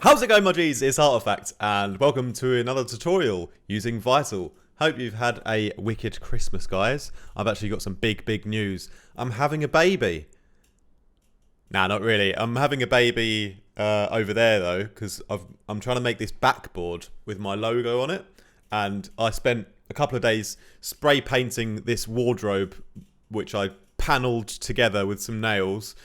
How's it going, my G's? It's Artifact, and welcome to another tutorial using Vital. Hope you've had a wicked Christmas, guys. I've actually got some big news. I'm having a baby. Nah, not really. I'm having a baby over there, though, because I'm trying to make this backboard with my logo on it. And I spent a couple of days spray painting this wardrobe, which I panelled together with some nails.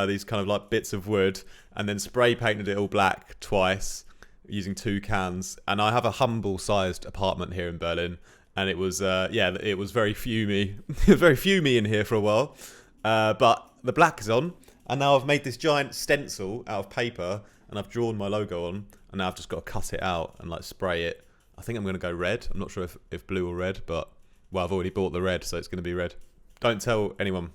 These kind of like bits of wood, and then spray painted it all black twice using 2 cans. And I have a humble sized apartment here in Berlin, and it was it was very fumy. It was very fumy in here for a while, but the black is on, and now I've made this giant stencil out of paper, and I've drawn my logo on, and now I've just got to cut it out and like spray it. I think I'm going to go red. I'm not sure if blue or red, but well, I've already bought the red, so it's going to be red. Don't tell anyone.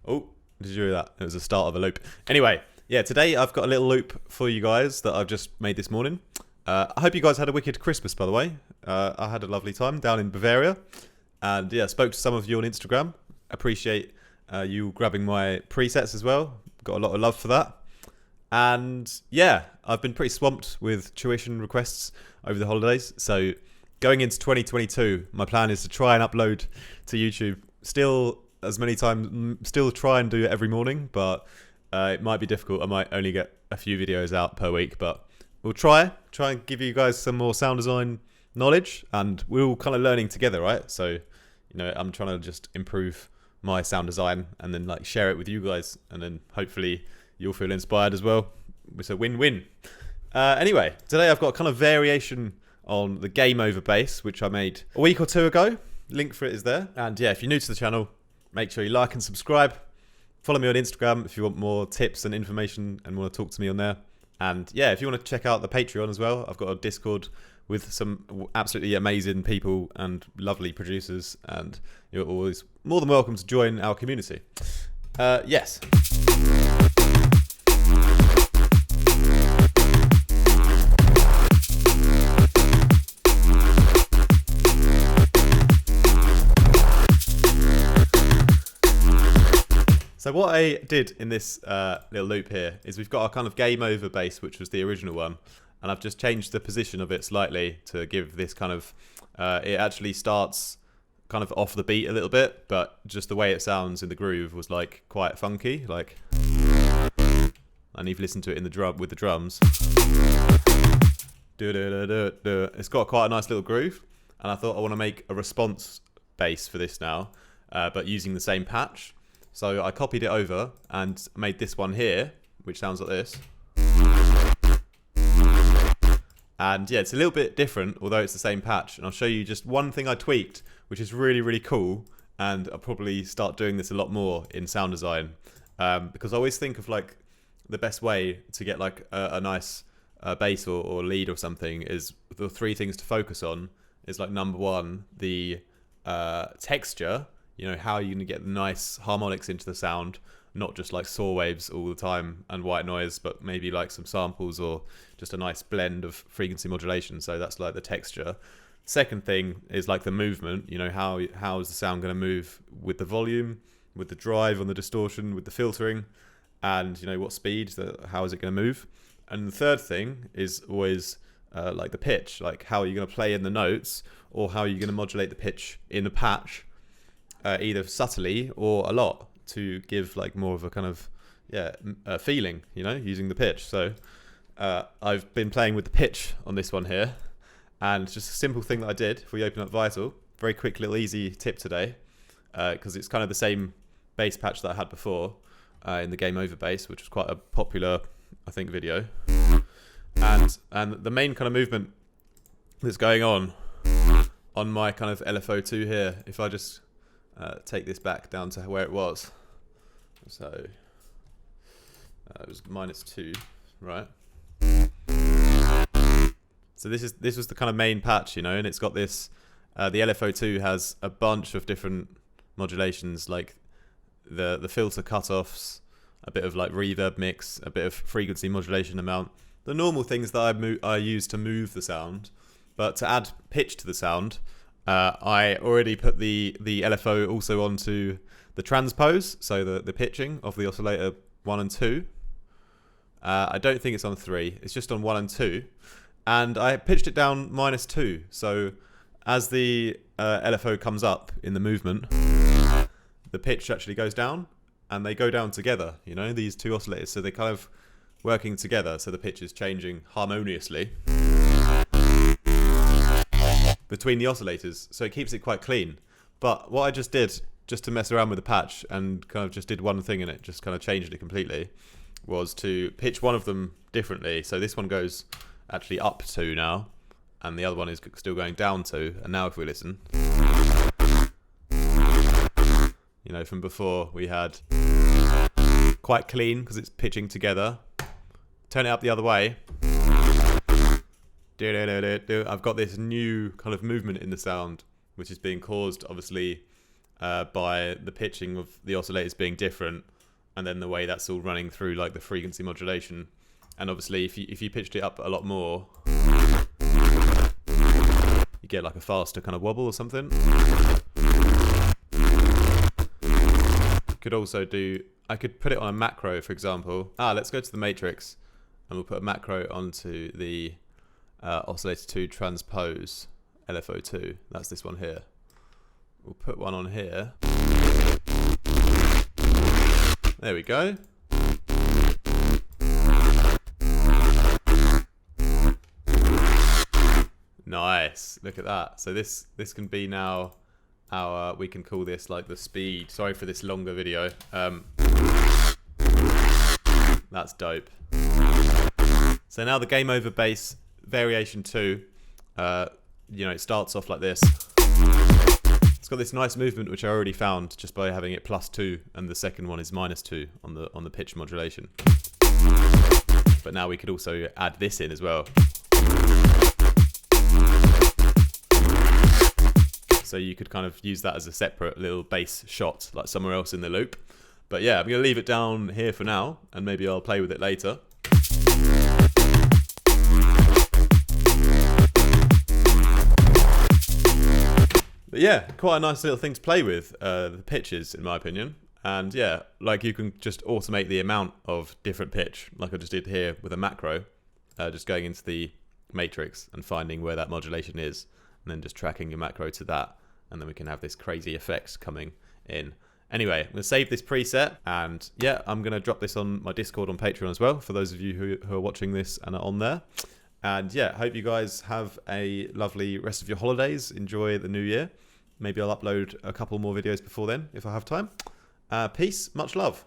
Oh, did you hear that? It was the start of a loop. Anyway, yeah, today I've got a little loop for you guys that I've just made this morning. I hope you guys had a wicked Christmas, by the way. I had a lovely time down in Bavaria. And yeah, spoke to some of you on Instagram. Appreciate you grabbing my presets as well. Got a lot of love for that. And yeah, I've been pretty swamped with tuition requests over the holidays. So going into 2022, my plan is to try and upload to YouTube still as many times, still try and do it every morning, but it might be difficult. I might only get a few videos out per week, but we'll try and give you guys some more sound design knowledge, and we're all kind of learning together, right? So, you know, I'm trying to just improve my sound design and then like share it with you guys, and then hopefully you'll feel inspired as well. It's a win-win. Anyway, today I've got a kind of variation on the game over bass, which I made a week or two ago. Link for it is there. And yeah, if you're new to the channel, make sure you like and subscribe. Follow me on Instagram if you want more tips and information and want to talk to me on there. And yeah, if you want to check out the Patreon as well, I've got a Discord with some absolutely amazing people and lovely producers, and you're always more than welcome to join our community. Yes. So what I did in this little loop here is we've got our kind of game over bass, which was the original one, and I've just changed the position of it slightly to give this kind of, it actually starts kind of off the beat a little bit, but just the way it sounds in the groove was like quite funky, like, and you've listened to it in the drum with the drums. It's got quite a nice little groove, and I thought I want to make a response bass for this now, but using the same patch. So I copied it over and made this one here, which sounds like this. And yeah, it's a little bit different, although it's the same patch. And I'll show you just one thing I tweaked, which is really cool. And I'll probably start doing this a lot more in sound design. Because I always think of like the best way to get like a nice bass or lead or something is the 3 things to focus on is like number 1, the texture. You know, how are you going to get the nice harmonics into the sound, not just like saw waves all the time and white noise, but maybe like some samples or just a nice blend of frequency modulation. So that's like the texture. Second thing is like the movement. You know, how is the sound going to move with the volume, with the drive on the distortion, with the filtering, and you know what speed, how is it going to move? And the third thing is always like the pitch, like how are you going to play in the notes, or how are you going to modulate the pitch in the patch. Either subtly or a lot to give like more of a kind of feeling, you know, using the pitch. So I've been playing with the pitch on this one here, and just a simple thing that I did if we open up Vital, very quick little easy tip today, because it's kind of the same bass patch that I had before in the game over bass, which was quite a popular, I think, video. And the main kind of movement that's going on my kind of LFO2 here, if I just take this back down to where it was. So it was -2, right? So this was the kind of main patch, you know, and it's got this. The LFO2 has a bunch of different modulations, like the filter cutoffs, a bit of like reverb mix, a bit of frequency modulation amount. The normal things that I use to move the sound, but to add pitch to the sound. I already put the LFO also onto the transpose, so the pitching of the oscillator 1 and 2. I don't think it's on 3. It's just on 1 and 2. And I pitched it down -2. So as the LFO comes up in the movement, the pitch actually goes down, and they go down together, you know, these two oscillators. So they're kind of working together, so the pitch is changing harmoniously between the oscillators. So it keeps it quite clean. But what I just did, just to mess around with the patch and kind of just did one thing in it, just kind of changed it completely, was to pitch one of them differently. So this one goes actually up 2 now, and the other one is still going down 2. And now if we listen, you know, from before we had quite clean because it's pitching together. Turn it up the other way. I've got this new kind of movement in the sound, which is being caused obviously by the pitching of the oscillators being different, and then the way that's all running through like the frequency modulation. And obviously if you pitched it up a lot more, you get like a faster kind of wobble or something. Could also do, I could put it on a macro, for example. Let's go to the matrix, and we'll put a macro onto the oscillator 2 transpose LFO2. That's this one here. We'll put one on here. There we go. Nice. Look at that. So this can be now our, we can call this like the speed. Sorry for this longer video. That's dope. So now the game over bass variation 2, you know, it starts off like this. It's got this nice movement which I already found just by having it +2, and the second one is -2 on the pitch modulation. But now we could also add this in as well. So you could kind of use that as a separate little bass shot, like somewhere else in the loop. But yeah, I'm going to leave it down here for now, and maybe I'll play with it later. But yeah, quite a nice little thing to play with, the pitches, in my opinion. And yeah, like you can just automate the amount of different pitch, like I just did here with a macro, just going into the matrix and finding where that modulation is, and then just tracking your macro to that, and then we can have this crazy effect coming in. Anyway, I'm going to save this preset, and yeah, I'm going to drop this on my Discord on Patreon as well, for those of you who are watching this and are on there. And yeah, hope you guys have a lovely rest of your holidays. Enjoy the new year. Maybe I'll upload a couple more videos before then, if I have time. Peace, much love.